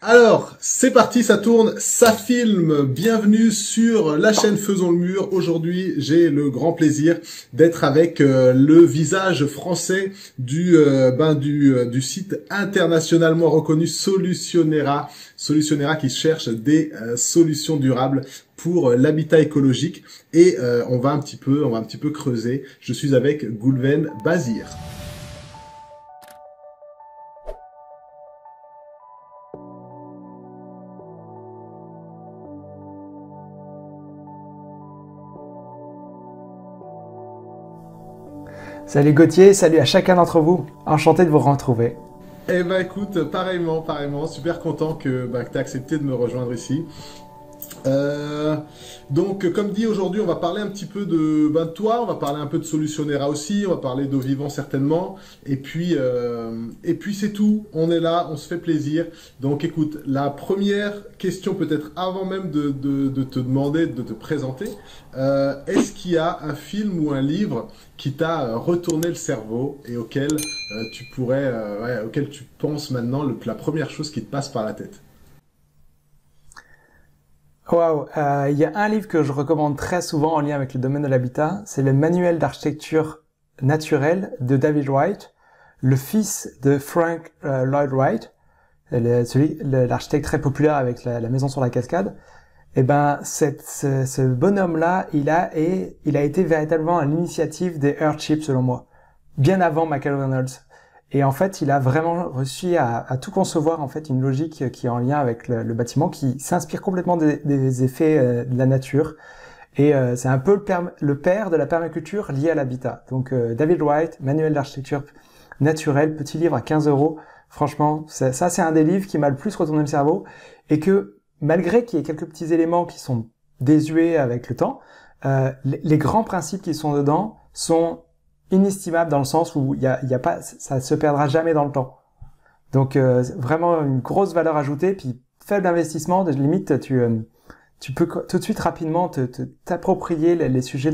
Alors, c'est parti, ça tourne, ça filme. Bienvenue sur la chaîne Faisons le Mur. Aujourd'hui, j'ai le grand plaisir d'être avec le visage français du site internationalement reconnu Solutionera. Solutionera qui cherche des solutions durables pour l'habitat écologique et on va un petit peu creuser. Je suis avec Goulven Bazir. Salut Gauthier, salut à chacun d'entre vous. Enchanté de vous retrouver. Eh ben écoute, pareillement, super content que tu as accepté de me rejoindre ici. Donc, comme dit, aujourd'hui, on va parler un petit peu de toi, on va parler un peu de Solutionera aussi, on va parler d'eau vivant certainement, et puis c'est tout, on est là, on se fait plaisir. Donc, écoute, la première question peut-être avant même de te demander de te présenter, est-ce qu'il y a un film ou un livre qui t'a retourné le cerveau et auquel tu penses maintenant, la première chose qui te passe par la tête? Waouh, il y a un livre que je recommande très souvent en lien avec le domaine de l'habitat, c'est le Manuel d'architecture naturelle de David Wright, le fils de Frank Lloyd Wright, l'architecte très populaire avec la maison sur la cascade. Eh ben, ce bonhomme-là, il a été véritablement à l'initiative des Earthships selon moi, bien avant Michael Reynolds. Et en fait, il a vraiment réussi à tout concevoir, en fait, une logique qui est en lien avec le bâtiment, qui s'inspire complètement des effets de la nature. Et c'est un peu le père de la permaculture liée à l'habitat. Donc, David Wright, Manuel d'architecture naturelle, petit livre à 15 euros. Franchement, ça c'est un des livres qui m'a le plus retourné le cerveau. Et que, malgré qu'il y ait quelques petits éléments qui sont désuets avec le temps, les grands principes qui sont dedans sont inestimable dans le sens où il y a pas, ça se perdra jamais dans le temps. Donc vraiment une grosse valeur ajoutée, puis faible investissement, de limite tu peux tout de suite rapidement t'approprier les sujets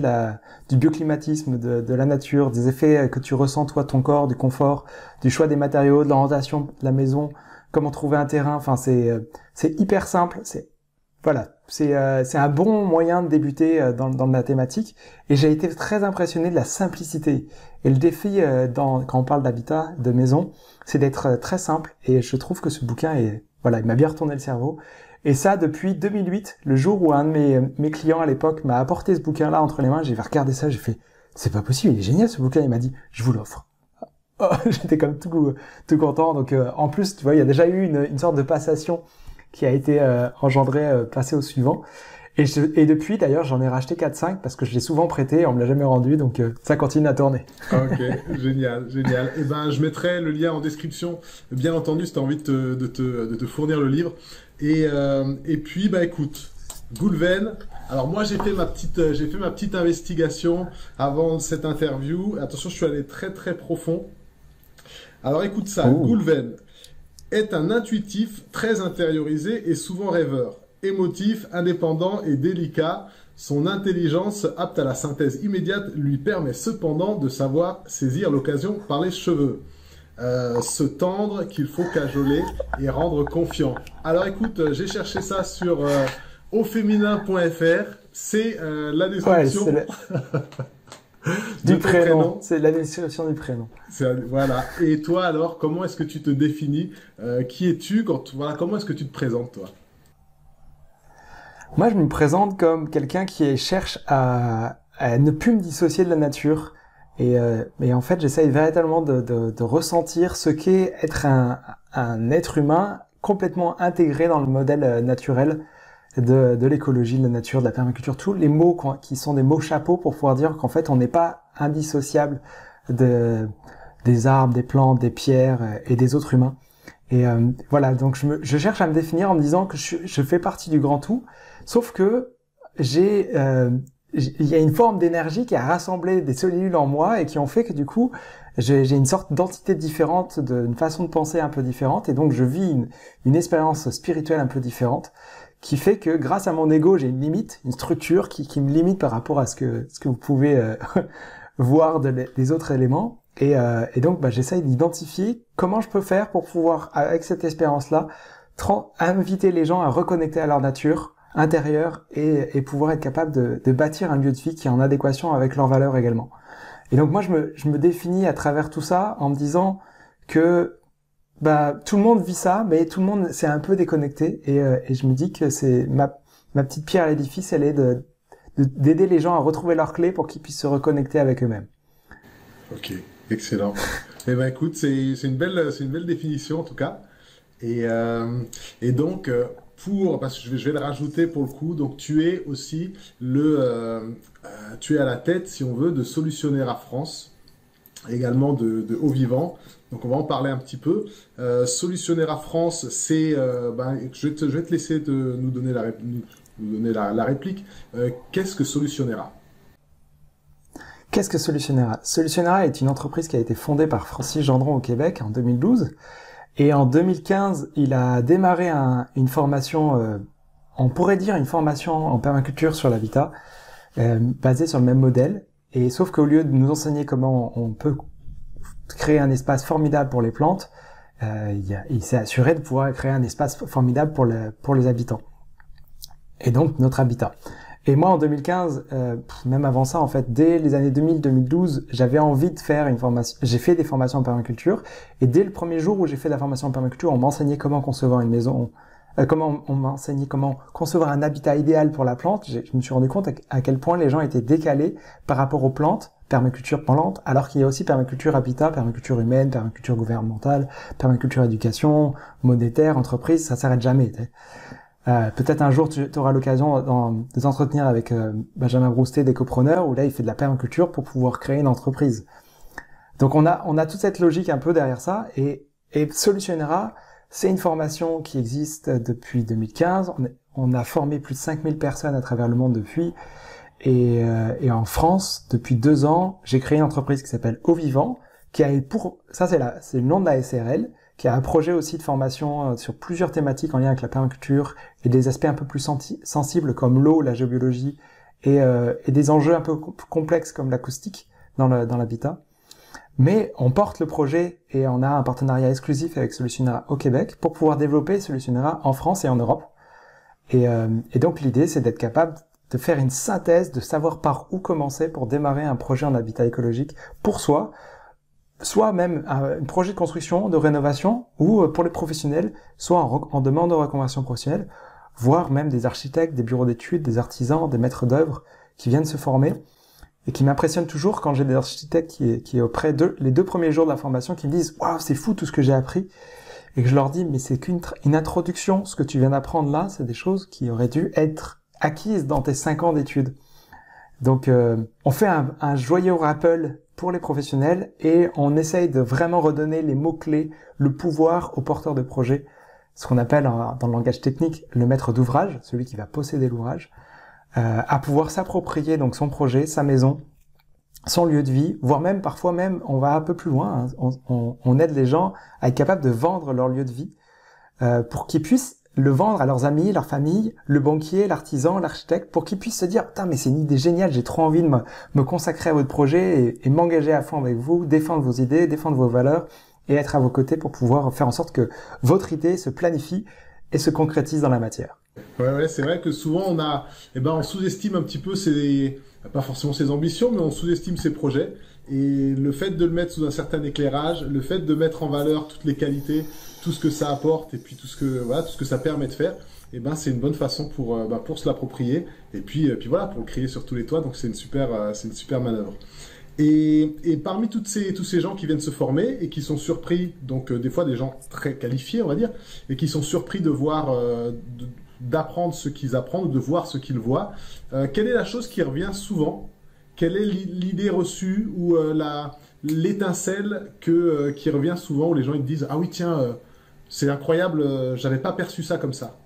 du bioclimatisme, de la nature, des effets que tu ressens toi de ton corps, du confort, du choix des matériaux, de l'orientation de la maison, comment trouver un terrain. Enfin c'est hyper simple, c'est un bon moyen de débuter dans la thématique, et j'ai été très impressionné de la simplicité. Et le défi quand on parle d'habitat, de maison, c'est d'être très simple, et je trouve que ce bouquin il m'a bien retourné le cerveau. Et ça depuis 2008, le jour où un de mes clients à l'époque m'a apporté ce bouquin-là entre les mains, j'ai regardé ça, j'ai fait c'est pas possible, il est génial ce bouquin. Il m'a dit je vous l'offre. Oh, j'étais comme tout content. Donc en plus, tu vois, il y a déjà eu une sorte de passation qui a été engendré, passé au suivant. Et depuis, d'ailleurs, j'en ai racheté 4-5 parce que je l'ai souvent prêté, on me l'a jamais rendu, donc ça continue à tourner. Ok, génial. Eh ben, je mettrai le lien en description, bien entendu, si tu as envie de te fournir le livre. Et puis, bah écoute, Goulven. Alors moi, j'ai fait ma petite investigation avant cette interview. Attention, je suis allé très très profond. Alors écoute ça, Oh. Goulven est un intuitif très intériorisé et souvent rêveur. Émotif, indépendant et délicat, son intelligence apte à la synthèse immédiate lui permet cependant de savoir saisir l'occasion par les cheveux. Se tendre qu'il faut cajoler et rendre confiant. Alors écoute, j'ai cherché ça sur auféminin.fr, c'est la Ouais, description de du ton prénom. prénom. C'est la description du prénom. Voilà. Et toi alors, comment est-ce que tu te définis? Qui es-tu comment est-ce que tu te présentes toi? Moi, je me présente comme quelqu'un qui cherche à ne plus me dissocier de la nature. Et en fait, j'essaye véritablement de ressentir ce qu'est être un être humain complètement intégré dans le modèle naturel de l'écologie, de la nature, de la permaculture, tous les mots qui sont des mots chapeaux pour pouvoir dire qu'en fait, on n'est pas indissociable des arbres, des plantes, des pierres et des autres humains. Et voilà, donc je cherche à me définir en me disant que je fais partie du grand tout, sauf que il y a une forme d'énergie qui a rassemblé des cellules en moi et qui ont fait que du coup, j'ai une sorte d'entité différente, une façon de penser un peu différente, et donc je vis une expérience spirituelle un peu différente, qui fait que grâce à mon ego, j'ai une limite, une structure qui me limite par rapport à ce que vous pouvez voir des autres éléments. Et donc, j'essaye d'identifier comment je peux faire pour pouvoir, avec cette expérience-là, inviter les gens à reconnecter à leur nature intérieure et pouvoir être capable de bâtir un lieu de vie qui est en adéquation avec leurs valeurs également. Et donc moi, je me définis à travers tout ça en me disant que tout le monde vit ça, mais tout le monde s'est un peu déconnecté. Et je me dis que c'est ma petite pierre à l'édifice, elle est d'aider les gens à retrouver leurs clés pour qu'ils puissent se reconnecter avec eux-mêmes. Ok, excellent. Eh ben écoute, c'est une belle définition en tout cas. Et donc parce que je vais le rajouter pour le coup. Donc tu es aussi tu es à la tête, si on veut, de Solutionnaire France, également de Haut Vivant. Donc on va en parler un petit peu. Solutionnaire France, c'est, je vais te laisser nous donner la réplique. Qu'est-ce que Solutionnaire? Qu'est-ce que Solutionnaire? Solutionnaire est une entreprise qui a été fondée par Francis Gendron au Québec en 2012. Et en 2015, il a démarré une formation, on pourrait dire une formation en permaculture sur l'habitat, basée sur le même modèle. Et sauf qu'au lieu de nous enseigner comment on peut créer un espace formidable pour les plantes, il s'est assuré de pouvoir créer un espace formidable pour les habitants. Et donc notre habitat. Et moi, en 2015, même avant ça, en fait, dès les années 2000-2012, j'avais envie de faire une formation. J'ai fait des formations en permaculture. Et dès le premier jour où j'ai fait la formation en permaculture, on m'enseignait comment concevoir une maison, on m'enseignait comment concevoir un habitat idéal pour la plante. Je me suis rendu compte à quel point les gens étaient décalés par rapport aux plantes, permaculture plante, alors qu'il y a aussi permaculture habitat, permaculture humaine, permaculture gouvernementale, permaculture éducation, monétaire, entreprise, ça s'arrête jamais. Peut-être un jour tu auras l'occasion de t'entretenir avec Benjamin Broustet d'Ecopreneur, où là il fait de la permaculture pour pouvoir créer une entreprise. Donc on a toute cette logique un peu derrière ça, et Solutionnaire, c'est une formation qui existe depuis 2015. On a formé plus de 5000 personnes à travers le monde depuis, et en France, depuis 2 ans, j'ai créé une entreprise qui s'appelle Haut Vivant, qui a c'est le nom de la SRL, qui a un projet aussi de formation sur plusieurs thématiques en lien avec la permaculture et des aspects un peu plus sensibles comme l'eau, la géobiologie et des enjeux un peu complexes comme l'acoustique dans l'habitat. Mais on porte le projet et on a un partenariat exclusif avec Solutionnaire au Québec pour pouvoir développer Solutionnaire en France et en Europe. Et donc l'idée, c'est d'être capable de faire une synthèse, de savoir par où commencer pour démarrer un projet en habitat écologique pour soi, soit même un projet de construction, de rénovation, ou pour les professionnels, soit en demande de reconversion professionnelle, voire même des architectes, des bureaux d'études, des artisans, des maîtres d'œuvre qui viennent se former, et qui m'impressionnent toujours quand j'ai des architectes qui auprès d'eux, les 2 premiers jours de la formation, qui me disent « Waouh, c'est fou tout ce que j'ai appris !» Et que je leur dis « Mais c'est qu'une introduction, ce que tu viens d'apprendre là, c'est des choses qui auraient dû être acquises dans tes 5 ans d'études. » Donc on fait un joyeux rappel pour les professionnels et on essaye de vraiment redonner les mots-clés, le pouvoir aux porteurs de projets, ce qu'on appelle dans le langage technique le maître d'ouvrage, celui qui va posséder l'ouvrage, à pouvoir s'approprier donc son projet, sa maison, son lieu de vie, voire même parfois même on va un peu plus loin, hein, on aide les gens à être capables de vendre leur lieu de vie pour qu'ils puissent le vendre à leurs amis, leur famille, le banquier, l'artisan, l'architecte, pour qu'ils puissent se dire « Putain, mais c'est une idée géniale, j'ai trop envie de me consacrer à votre projet et m'engager à fond avec vous, défendre vos idées, défendre vos valeurs et être à vos côtés pour pouvoir faire en sorte que votre idée se planifie et se concrétise dans la matière. » Ouais, c'est vrai que souvent on sous-estime un petit peu pas forcément ses ambitions, mais on sous-estime ses projets. Et le fait de le mettre sous un certain éclairage, le fait de mettre en valeur toutes les qualités, tout ce que ça apporte et puis tout ce que ça permet de faire, c'est une bonne façon pour se l'approprier et puis voilà, pour le crier sur tous les toits. Donc c'est une super manœuvre. Et parmi tous ces gens qui viennent se former et qui sont surpris, donc des fois des gens très qualifiés on va dire, et qui sont surpris de voir d'apprendre ce qu'ils apprennent, de voir ce qu'ils voient, quelle est la chose qui revient souvent? Quelle est l'idée reçue ou l'étincelle qui revient souvent où les gens ils disent « Ah oui, tiens, c'est incroyable, j'avais pas perçu ça comme ça ».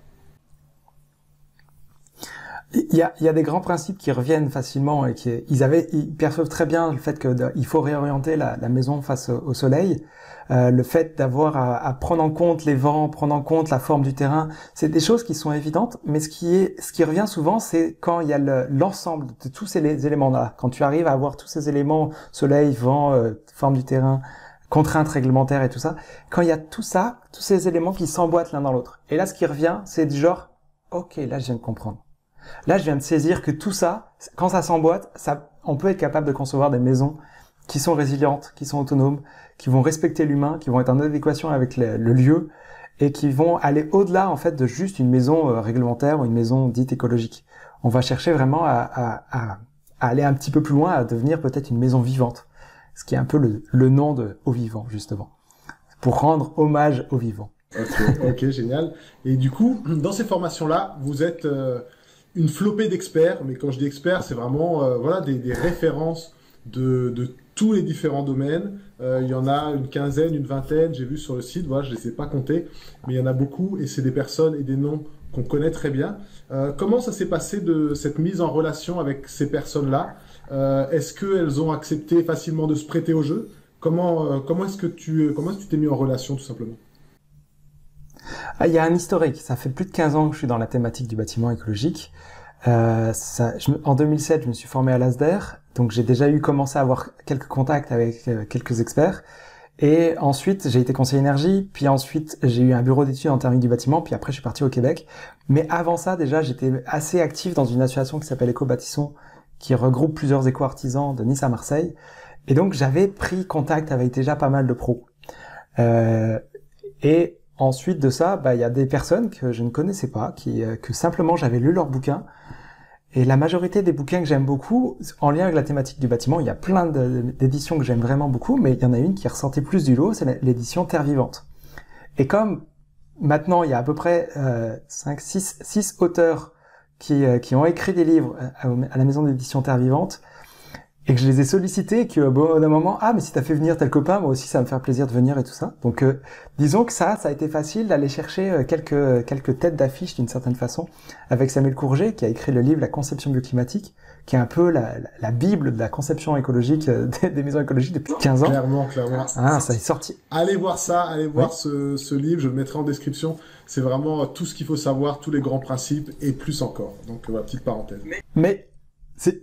Il y a des grands principes qui reviennent facilement et ils perçoivent très bien le fait qu'il faut réorienter la maison face au soleil, le fait d'avoir à prendre en compte les vents, prendre en compte la forme du terrain, c'est des choses qui sont évidentes, mais ce qui revient souvent, c'est quand il y a l'ensemble de tous ces éléments-là. Quand tu arrives à avoir tous ces éléments, soleil, vent, forme du terrain, contraintes réglementaires et tout ça. Quand il y a tout ça, tous ces éléments qui s'emboîtent l'un dans l'autre. Et là, ce qui revient, c'est du genre, ok, là, je viens de comprendre. Là, je viens de saisir que tout ça, quand ça s'emboîte, on peut être capable de concevoir des maisons qui sont résilientes, qui sont autonomes, qui vont respecter l'humain, qui vont être en adéquation avec le lieu et qui vont aller au-delà, en fait, de juste une maison réglementaire ou une maison dite écologique. On va chercher vraiment à aller un petit peu plus loin, à devenir peut-être une maison vivante. Ce qui est un peu le nom de Au Vivant, justement. Pour rendre hommage au vivant. Ok, génial. Et du coup, dans ces formations-là, vous êtes une flopée d'experts, mais quand je dis experts, c'est vraiment voilà des références de tous les différents domaines. Il y en a une quinzaine, une vingtaine, j'ai vu sur le site, voilà, je les ai pas comptés, mais il y en a beaucoup et c'est des personnes et des noms qu'on connaît très bien. Comment ça s'est passé de cette mise en relation avec ces personnes-là? Est-ce qu'elles ont accepté facilement de se prêter au jeu? Comment est-ce que tu t'es mis en relation tout simplement? Il y a un historique. Ça fait plus de 15 ans que je suis dans la thématique du bâtiment écologique. En 2007, je me suis formé à l'ASDER, donc j'ai déjà commencé à avoir quelques contacts avec quelques experts. Et ensuite, j'ai été conseiller énergie, puis ensuite, j'ai eu un bureau d'études en thermique du bâtiment, puis après, je suis parti au Québec. Mais avant ça, déjà, j'étais assez actif dans une association qui s'appelle Éco-Bâtisson, qui regroupe plusieurs éco-artisans de Nice à Marseille. Et donc, j'avais pris contact avec déjà pas mal de pros. Et ensuite de ça, il y a des personnes que je ne connaissais pas, que simplement j'avais lu leurs bouquins. Et la majorité des bouquins que j'aime beaucoup, en lien avec la thématique du bâtiment, il y a plein d'éditions que j'aime vraiment beaucoup, mais il y en a une qui ressortait plus du lot, c'est l'édition Terre Vivante. Et comme maintenant, il y a à peu près 6 auteurs qui ont écrit des livres à la maison d'édition Terre Vivante, et que je les ai sollicités, que d'un moment, mais si t'as fait venir tel copain, moi aussi ça va me faire plaisir de venir et tout ça. Donc disons que ça a été facile d'aller chercher quelques têtes d'affiche d'une certaine façon, avec Samuel Courget qui a écrit le livre La conception bioclimatique, qui est un peu la bible de la conception écologique des maisons écologiques depuis 15 ans. Clairement. Ça est sorti. Allez voir ça, allez voir ce livre, je le mettrai en description. C'est vraiment tout ce qu'il faut savoir, tous les grands principes et plus encore. Donc voilà, petite parenthèse. Mais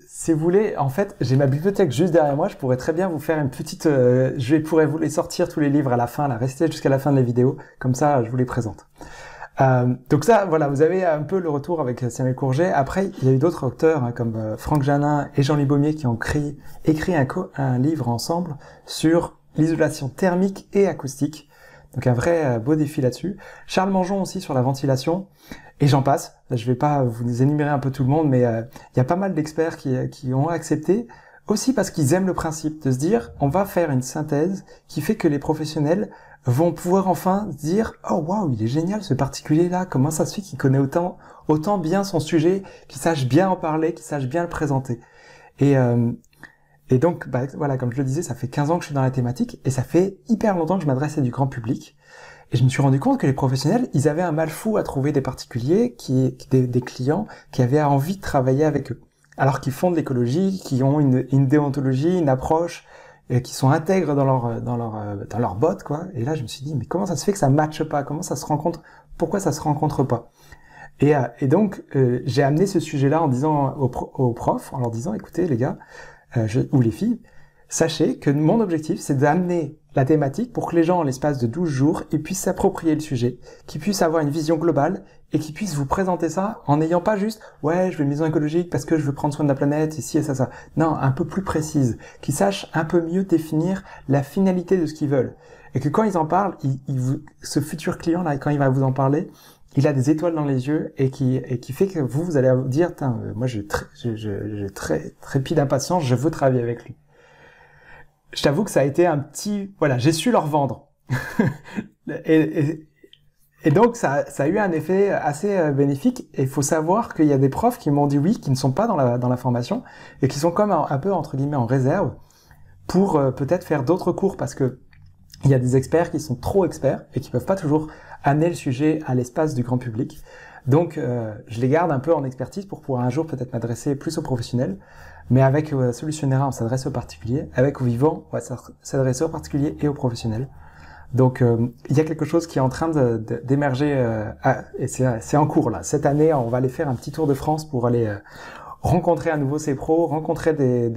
si vous voulez, en fait, j'ai ma bibliothèque juste derrière moi. Je pourrais très bien vous faire une petite. Je pourrais vous les sortir tous les livres à la fin, là, restez jusqu'à la fin de la vidéo. Comme ça, je vous les présente. Donc ça, voilà, vous avez un peu le retour avec Samuel Courget. Après, il y a eu d'autres auteurs comme Franck Janin et Jean-Louis Baumier qui ont écrit un livre ensemble sur l'isolation thermique et acoustique. Donc un vrai beau défi là-dessus. Charles Mangeon aussi sur la ventilation. Et j'en passe. Je vais pas vous énumérer un peu tout le monde, mais il y a pas mal d'experts qui ont accepté, aussi parce qu'ils aiment le principe de se dire, on va faire une synthèse qui fait que les professionnels vont pouvoir enfin se dire, oh waouh, il est génial ce particulier-là, comment ça se fait qu'il connaît autant bien son sujet, qu'il sache bien en parler, qu'il sache bien le présenter. Et donc, voilà, comme je le disais, ça fait 15 ans que je suis dans la thématique, et ça fait hyper longtemps que je m'adresse à du grand public. Et je me suis rendu compte que les professionnels, ils avaient un mal fou à trouver des particuliers, des clients qui avaient envie de travailler avec eux. Alors qu'ils font de l'écologie, qui ont une déontologie, une approche, et qui sont intègres dans leur botte, quoi. Et là, je me suis dit, mais comment ça se fait que ça matche pas? Comment ça se rencontre? Pourquoi ça se rencontre pas? Et donc, j'ai amené ce sujet-là en disant aux profs, en leur disant, écoutez, les gars, ou les filles, sachez que mon objectif, c'est d'amener la thématique pour que les gens, en l'espace de 12 jours, ils puissent s'approprier le sujet, qu'ils puissent avoir une vision globale et qu'ils puissent vous présenter ça en n'ayant pas juste « ouais, je veux une maison écologique parce que je veux prendre soin de la planète, et ci et ça, ça ». Non, un peu plus précise, qu'ils sachent un peu mieux définir la finalité de ce qu'ils veulent. Et que quand ils en parlent, ce futur client-là, quand il va vous en parler, il a des étoiles dans les yeux et qui fait que vous allez vous dire « moi, je trépide d'impatience, je veux travailler avec lui ». Je t'avoue que ça a été un petit... Voilà, j'ai su leur vendre. et donc, ça a eu un effet assez bénéfique. Et il faut savoir qu'il y a des profs qui m'ont dit oui, qui ne sont pas dans la formation, et qui sont comme un peu, entre guillemets, en réserve, pour peut-être faire d'autres cours, parce que il y a des experts qui sont trop experts, et qui peuvent pas toujours amener le sujet à l'espace du grand public. Donc, je les garde un peu en expertise pour pouvoir un jour peut-être m'adresser plus aux professionnels. Mais avec Solutionnera, on s'adresse aux particuliers. Avec Au Vivant, on va s'adresser aux particuliers et aux professionnels. Donc, il y a quelque chose qui est en train d'émerger, et c'est en cours là. Cette année, on va aller faire un petit tour de France pour aller rencontrer à nouveau ces pros, rencontrer des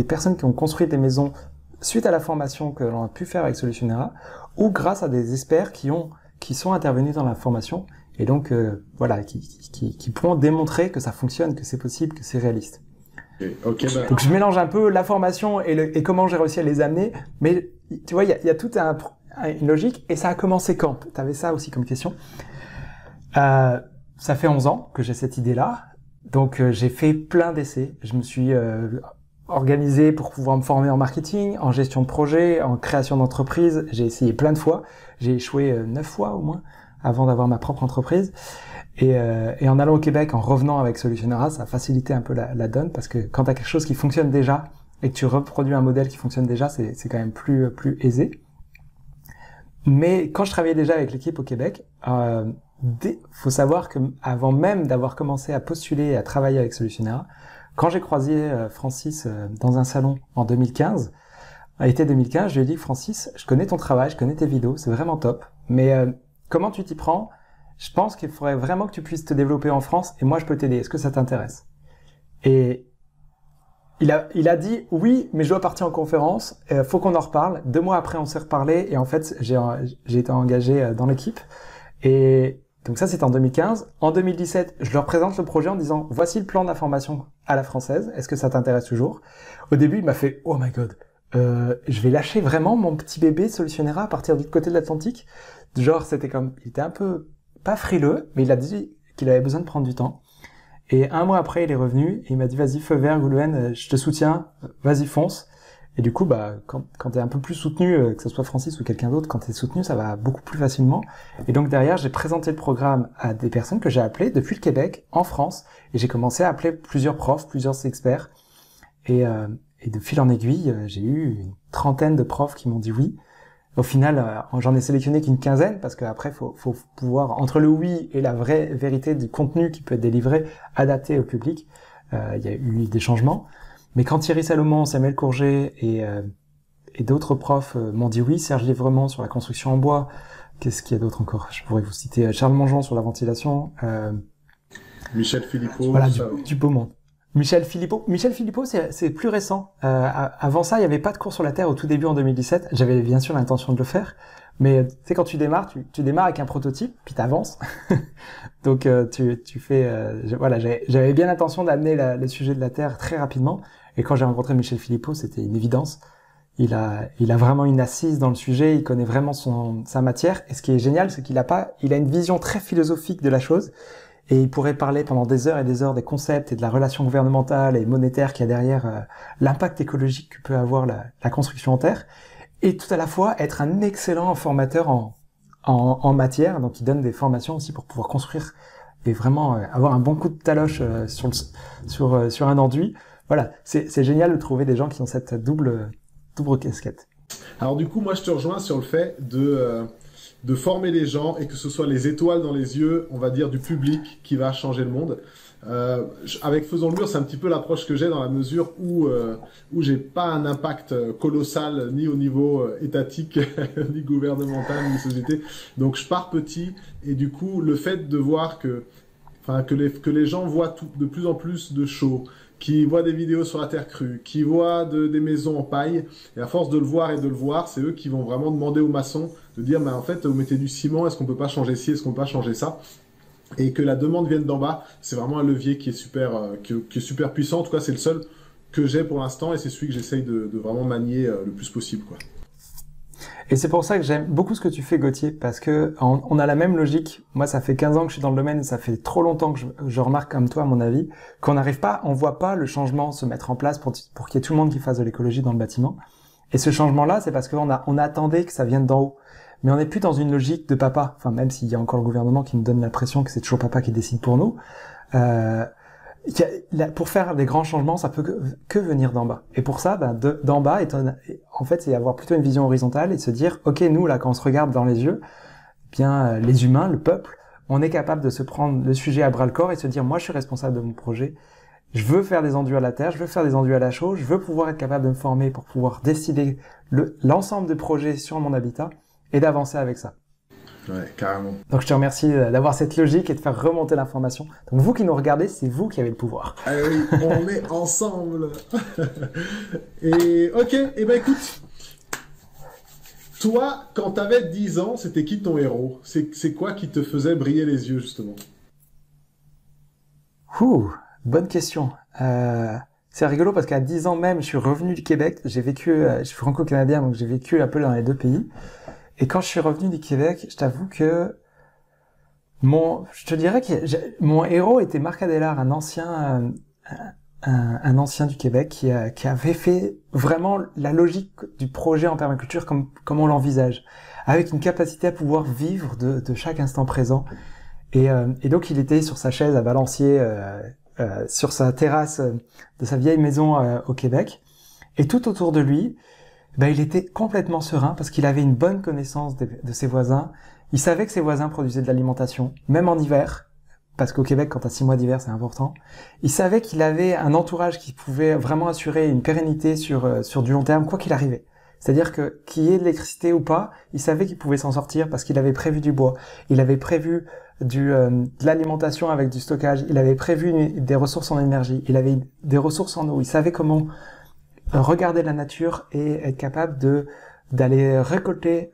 personnes qui ont construit des maisons suite à la formation que l'on a pu faire avec Solutionnera, ou grâce à des experts qui sont intervenus dans la formation, et donc voilà, qui pourront démontrer que ça fonctionne, que c'est possible, que c'est réaliste. Okay, bah... Donc je mélange un peu la formation et comment j'ai réussi à les amener, mais tu vois, il y a toute une logique, et ça a commencé quand? Tu avais ça aussi comme question. Ça fait 11 ans que j'ai cette idée-là, donc j'ai fait plein d'essais. Je me suis organisé pour pouvoir me former en marketing, en gestion de projet, en création d'entreprise. J'ai essayé plein de fois, j'ai échoué 9 fois au moins avant d'avoir ma propre entreprise. Et en allant au Québec, en revenant avec Solutionnera, ça a facilité un peu la donne, parce que quand tu as quelque chose qui fonctionne déjà et que tu reproduis un modèle qui fonctionne déjà, c'est quand même plus aisé. Mais quand je travaillais déjà avec l'équipe au Québec, faut savoir que avant même d'avoir commencé à postuler et à travailler avec Solutionnera, quand j'ai croisé Francis dans un salon en 2015, à l'été 2015, je lui ai dit: Francis, je connais ton travail, je connais tes vidéos, c'est vraiment top, mais comment tu t'y prends? Je pense qu'il faudrait vraiment que tu puisses te développer en France, et moi je peux t'aider. Est-ce que ça t'intéresse? Et il a dit oui, mais je dois partir en conférence, faut qu'on en reparle. 2 mois après, on s'est reparlé, et en fait, j'ai été engagé dans l'équipe. Et donc ça, c'était en 2015. En 2017, je leur présente le projet en disant: voici le plan d'information à la française, est-ce que ça t'intéresse toujours? Au début, il m'a fait: oh my god, je vais lâcher vraiment mon petit bébé Solutionnera à partir de l'autre côté de l'Atlantique. Genre, il était un peu pas frileux, mais il a dit qu'il avait besoin de prendre du temps. Et 1 mois après, il est revenu et il m'a dit: vas-y, feu vert, Goulven, je te soutiens, vas-y, fonce. Et du coup, quand t'es un peu plus soutenu, que ce soit Francis ou quelqu'un d'autre, quand t'es soutenu, ça va beaucoup plus facilement. Et donc derrière, j'ai présenté le programme à des personnes que j'ai appelées depuis le Québec, en France, et j'ai commencé à appeler plusieurs profs, plusieurs experts. Et de fil en aiguille, j'ai eu une 30aine de profs qui m'ont dit oui. Au final, j'en ai sélectionné qu'une 15aine, parce qu'après, faut pouvoir, entre le oui et la vraie vérité du contenu qui peut être délivré, adapté au public. Il y a eu des changements. Mais quand Thierry Salomon, Samuel Courget et d'autres profs m'ont dit oui, Serge Livrement sur la construction en bois, qu'est-ce qu'il y a d'autre encore? Je pourrais vous citer Charles Mongeon sur la ventilation. Michel Philippot. Voilà, du beau monde. Michel Philippot, c'est plus récent. Avant ça, il n'y avait pas de cours sur la Terre au tout début en 2017. J'avais bien sûr l'intention de le faire, mais tu sais, quand tu démarres, tu démarres avec un prototype, puis t'avances. Donc tu fais, voilà, j'avais bien l'intention d'amener le sujet de la Terre très rapidement. Et quand j'ai rencontré Michel Philippot, c'était une évidence. Il a vraiment une assise dans le sujet, il connaît vraiment sa matière. Et ce qui est génial, c'est qu'il a une vision très philosophique de la chose. Et il pourrait parler pendant des heures et des heures des concepts et de la relation gouvernementale et monétaire qu'il y a derrière l'impact écologique que peut avoir la construction en terre, et tout à la fois être un excellent formateur en matière. Donc il donne des formations aussi pour pouvoir construire et vraiment avoir un bon coup de taloche sur un enduit. Voilà, c'est génial de trouver des gens qui ont cette double casquette. Alors du coup, moi je te rejoins sur le fait de former les gens, et que ce soit les étoiles dans les yeux, on va dire, du public qui va changer le monde. Avec Faisons le mur, c'est un petit peu l'approche que j'ai, dans la mesure où j'ai pas un impact colossal ni au niveau étatique, ni gouvernemental, ni société. Donc je pars petit, et du coup le fait de voir que les gens voient de plus en plus de shows, qui voient des vidéos sur la terre crue, qui voient des maisons en paille, et à force de le voir, c'est eux qui vont vraiment demander aux maçons de dire: mais en fait, vous mettez du ciment, est-ce qu'on peut pas changer ci, est-ce qu'on peut pas changer ça? Et que la demande vienne d'en bas, c'est vraiment un levier qui est super puissant. En tout cas, c'est le seul que j'ai pour l'instant, et c'est celui que j'essaye de vraiment manier le plus possible, quoi. Et c'est pour ça que j'aime beaucoup ce que tu fais, Gauthier, parce que on a la même logique. Moi, ça fait 15 ans que je suis dans le domaine, ça fait trop longtemps que je remarque comme toi, à mon avis, on voit pas le changement se mettre en place pour qu'il y ait tout le monde qui fasse de l'écologie dans le bâtiment. Et ce changement-là, c'est parce on attendait que ça vienne d'en haut. Mais on n'est plus dans une logique de papa. Enfin, même s'il y a encore le gouvernement qui nous donne l'impression que c'est toujours papa qui décide pour nous. Pour faire des grands changements, ça peut que venir d'en bas. Et pour ça, d'en bas, en fait, c'est avoir plutôt une vision horizontale et se dire: ok, nous, là, quand on se regarde dans les yeux, bien, les humains, le peuple, on est capable de se prendre le sujet à bras le corps et se dire: moi, je suis responsable de mon projet. Je veux faire des enduits à la terre, je veux faire des enduits à la chaux, je veux pouvoir être capable de me former pour pouvoir décider l'ensemble de projets sur mon habitat et d'avancer avec ça. Ouais, carrément. Donc je te remercie d'avoir cette logique et de faire remonter l'information. Donc vous qui nous regardez, c'est vous qui avez le pouvoir. Ah oui, on est ensemble. Et ok, et ben écoute, Toi, quand t'avais 10 ans, c'était qui ton héros? C'est quoi qui te faisait briller les yeux, justement? Bonne question. C'est rigolo parce qu'à 10 ans même, je suis revenu du Québec. J'ai vécu, je suis franco-canadien, donc j'ai vécu un peu dans les deux pays. Et quand je suis revenu du Québec, je t'avoue que je te dirais que mon héros était Marc Adélard, un ancien du Québec qui avait fait vraiment la logique du projet en permaculture comme on l'envisage, avec une capacité à pouvoir vivre de chaque instant présent. Et donc il était sur sa chaise à Balancier, sur sa terrasse de sa vieille maison au Québec, et tout autour de lui, il était complètement serein parce qu'il avait une bonne connaissance de ses voisins. Il savait que ses voisins produisaient de l'alimentation, même en hiver, parce qu'au Québec, quand t'as 6 mois d'hiver, c'est important. Il savait qu'il avait un entourage qui pouvait vraiment assurer une pérennité sur du long terme, quoi qu'il arrivait. C'est-à-dire que qu'il y ait de l'électricité ou pas, il savait qu'il pouvait s'en sortir parce qu'il avait prévu du bois, il avait prévu de l'alimentation avec du stockage, il avait prévu des ressources en énergie, il avait des ressources en eau, il savait comment regarder la nature et être capable d'aller récolter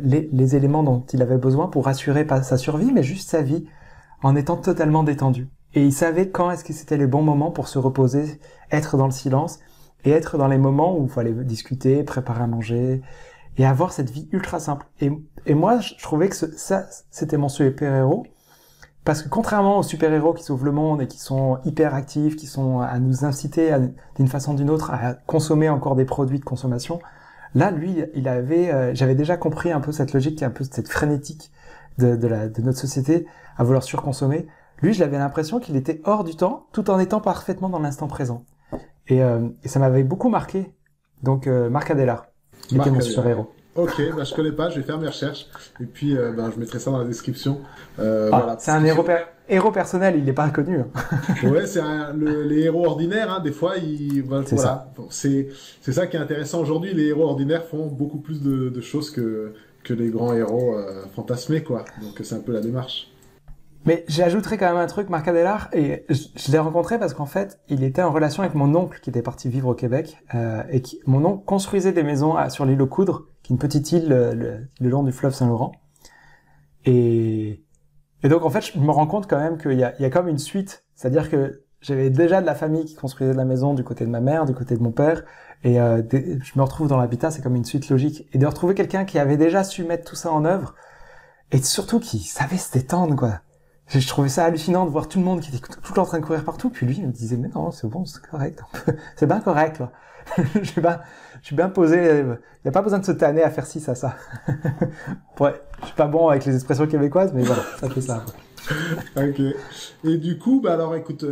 les éléments dont il avait besoin pour assurer pas sa survie, mais juste sa vie, en étant totalement détendu. Et il savait quand est-ce que c'était les bons moments pour se reposer, être dans le silence, et être dans les moments où il fallait discuter, préparer à manger, et avoir cette vie ultra simple. Et moi, je trouvais que ça, c'était mon super-héros, parce que contrairement aux super-héros qui sauvent le monde et qui sont hyper actifs, qui sont à nous inciter d'une façon ou d'une autre à consommer encore des produits de consommation, là, lui, j'avais déjà compris un peu cette logique, un peu cette frénétique de notre société à vouloir surconsommer. Lui, j'avais l'impression qu'il était hors du temps, tout en étant parfaitement dans l'instant présent. Et ça m'avait beaucoup marqué. Donc, Marc Adélard, qui était mon super-héros. Ok, je connais pas, je vais faire mes recherches. Et puis, je mettrai ça dans la description. Voilà. C'est un héros personnel, il n'est pas connu. Ouais, c'est les héros ordinaires, hein, des fois, voilà. C'est ça qui est intéressant aujourd'hui. Les héros ordinaires font beaucoup plus de choses que les grands héros fantasmés, quoi. Donc, c'est un peu la démarche. Mais j'ajouterais quand même un truc, Marc Adélard, et je l'ai rencontré parce qu'en fait, il était en relation avec mon oncle qui était parti vivre au Québec, et mon oncle construisait des maisons sur l'île aux Coudres, qui est une petite île le long du fleuve Saint-Laurent. Et donc en fait, je me rends compte quand même qu'il y a comme une suite, c'est-à-dire que j'avais déjà de la famille qui construisait de la maison du côté de ma mère, du côté de mon père, et je me retrouve dans l'habitat, c'est comme une suite logique. Et de retrouver quelqu'un qui avait déjà su mettre tout ça en œuvre, et surtout qui savait se détendre, quoi. Je trouvais ça hallucinant de voir tout le monde qui était tout le temps en train de courir partout, puis lui, il me disait, mais non, c'est bon, c'est correct. C'est bien correct, là. Je suis bien posé, il n'y a pas besoin de se tanner à faire ci, ça. Ouais, je suis pas bon avec les expressions québécoises, mais voilà, ça fait ça. Ok. Et du coup, alors écoute,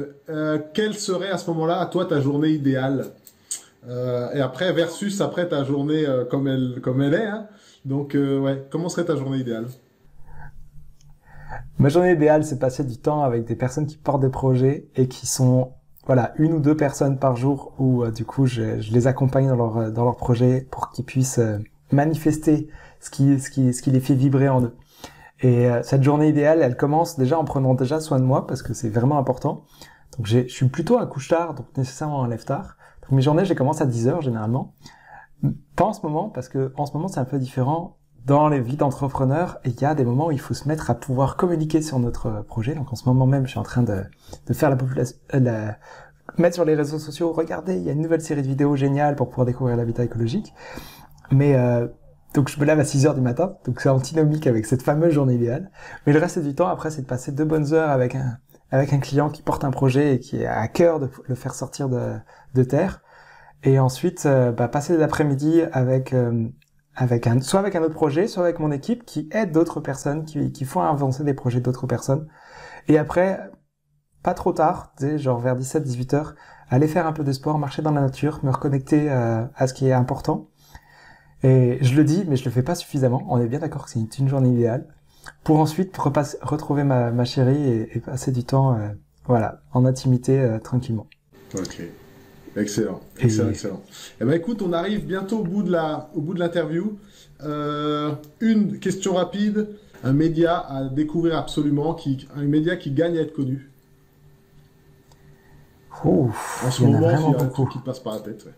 quelle serait à ce moment-là, à toi, ta journée idéale? Et après, versus après ta journée comme elle est, hein. Donc, ouais, comment serait ta journée idéale? Ma journée idéale, c'est passer du temps avec des personnes qui portent des projets et qui sont, voilà, 1 ou 2 personnes par jour où, du coup, je les accompagne dans leur projet pour qu'ils puissent manifester ce qui les fait vibrer en eux. Et cette journée idéale, elle commence déjà en prenant déjà soin de moi parce que c'est vraiment important. Donc, je suis plutôt un couche-tard, donc nécessairement un lève-tard. Donc, mes journées, je les commence à 10 heures généralement. Pas en ce moment, parce que en ce moment, c'est un peu différent. Dans les vies d'entrepreneurs, il y a des moments où il faut se mettre à pouvoir communiquer sur notre projet. Donc en ce moment même, je suis en train de faire la population, mettre sur les réseaux sociaux. Regardez, il y a une nouvelle série de vidéos géniales pour pouvoir découvrir l'habitat écologique. Mais donc je me lève à 6 heures du matin, donc c'est antinomique avec cette fameuse journée idéale. Mais le reste du temps, après, c'est de passer 2 bonnes heures avec un client qui porte un projet et qui est à cœur de le faire sortir de terre. Et ensuite, passer l'après-midi soit avec un autre projet, soit avec mon équipe qui aide d'autres personnes, qui font avancer des projets d'autres personnes. Et après, pas trop tard, tu sais, genre vers 17-18 heures, aller faire un peu de sport, marcher dans la nature, me reconnecter à ce qui est important. Et je le dis, mais je le fais pas suffisamment. On est bien d'accord que c'est une journée idéale. Pour ensuite retrouver ma chérie et passer du temps, voilà, en intimité, tranquillement. Ok. Excellent. Eh ben écoute, on arrive bientôt au bout de l'interview. Une question rapide, un média à découvrir absolument, un média qui gagne à être connu. Ouf, en ce moment, il y a un truc qui te passe par la tête. Ouais.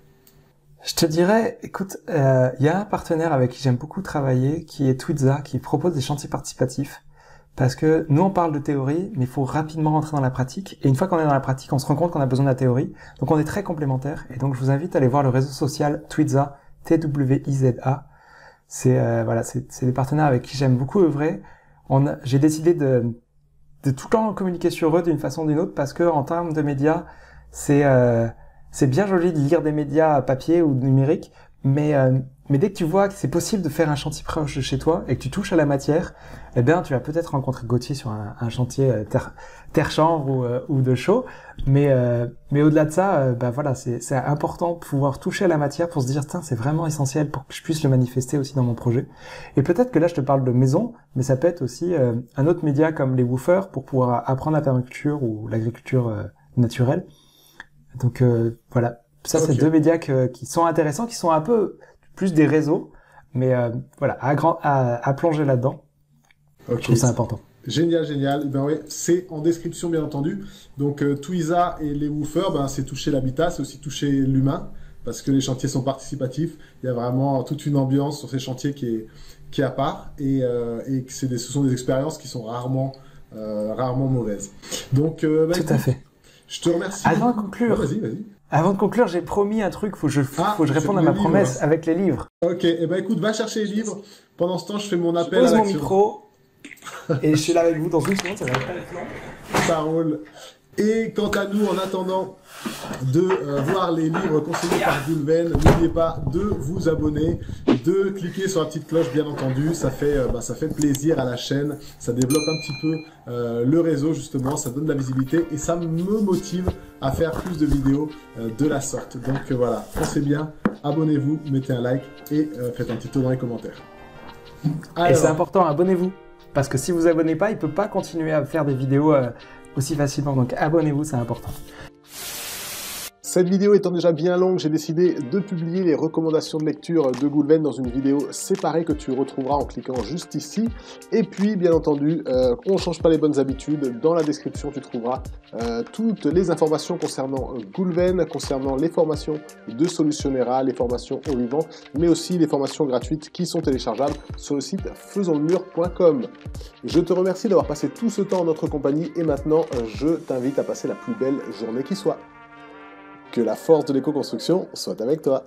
Je te dirais, écoute, y a un partenaire avec qui j'aime beaucoup travailler, qui est Twiza, qui propose des chantiers participatifs. Parce que nous, on parle de théorie, mais il faut rapidement rentrer dans la pratique. Et une fois qu'on est dans la pratique, on se rend compte qu'on a besoin de la théorie. Donc, on est très complémentaires. Et donc, je vous invite à aller voir le réseau social Twiza, Twiza. C'est des partenaires avec qui j'aime beaucoup œuvrer. J'ai décidé de tout le temps communiquer sur eux d'une façon ou d'une autre parce que, en termes de médias, c'est bien joli de lire des médias papier ou numérique, mais dès que tu vois que c'est possible de faire un chantier proche de chez toi et que tu touches à la matière, eh bien, tu vas peut-être rencontrer Gauthier sur un chantier terre-chambre ou de chaux, mais au-delà de ça, voilà, c'est important de pouvoir toucher à la matière pour se dire, tiens, c'est vraiment essentiel pour que je puisse le manifester aussi dans mon projet. Et peut-être que là, je te parle de maison, mais ça peut être aussi un autre média comme les woofers pour pouvoir apprendre la permaculture ou l'agriculture naturelle. Donc voilà, ça c'est deux médias qui sont intéressants, qui sont un peu plus des réseaux, mais voilà, à plonger là-dedans. Je trouve ça important. Génial, génial. Ben ouais, c'est en description bien entendu. Donc Twiza et les woofers, c'est toucher l'habitat, c'est aussi toucher l'humain, parce que les chantiers sont participatifs. Il y a vraiment toute une ambiance sur ces chantiers qui est à part, et ce sont des expériences qui sont rarement mauvaises. Donc tout à fait. Je te remercie. Avant de conclure, vas-y. Avant de conclure, j'ai promis un truc, faut que je réponde à ma promesse avec les livres. Ok, écoute, va chercher les livres. Pendant ce temps, je fais mon appel à l'action. Je pose mon micro et je suis là avec vous dans une seconde, ça va être ça roule. Et quant à nous, en attendant de voir les livres conseillés par Goulven, n'oubliez pas de vous abonner, de cliquer sur la petite cloche, bien entendu. Ça fait plaisir à la chaîne, ça développe un petit peu le réseau justement, ça donne de la visibilité et ça me motive à faire plus de vidéos de la sorte. Donc voilà, pensez bien, abonnez-vous, mettez un like et faites un petit tour dans les commentaires. Alors, et c'est important, abonnez-vous, parce que si vous abonnez pas, il peut pas continuer à faire des vidéos aussi facilement, donc abonnez-vous, c'est important. Cette vidéo étant déjà bien longue, j'ai décidé de publier les recommandations de lecture de Goulven dans une vidéo séparée que tu retrouveras en cliquant juste ici. Et puis, bien entendu, on ne change pas les bonnes habitudes. Dans la description, tu trouveras toutes les informations concernant Goulven, concernant les formations de Solutionnera, les formations au vivant, mais aussi les formations gratuites qui sont téléchargeables sur le site faisonslemur.com. Je te remercie d'avoir passé tout ce temps en notre compagnie et maintenant, je t'invite à passer la plus belle journée qui soit. Que la force de l'éco-construction soit avec toi.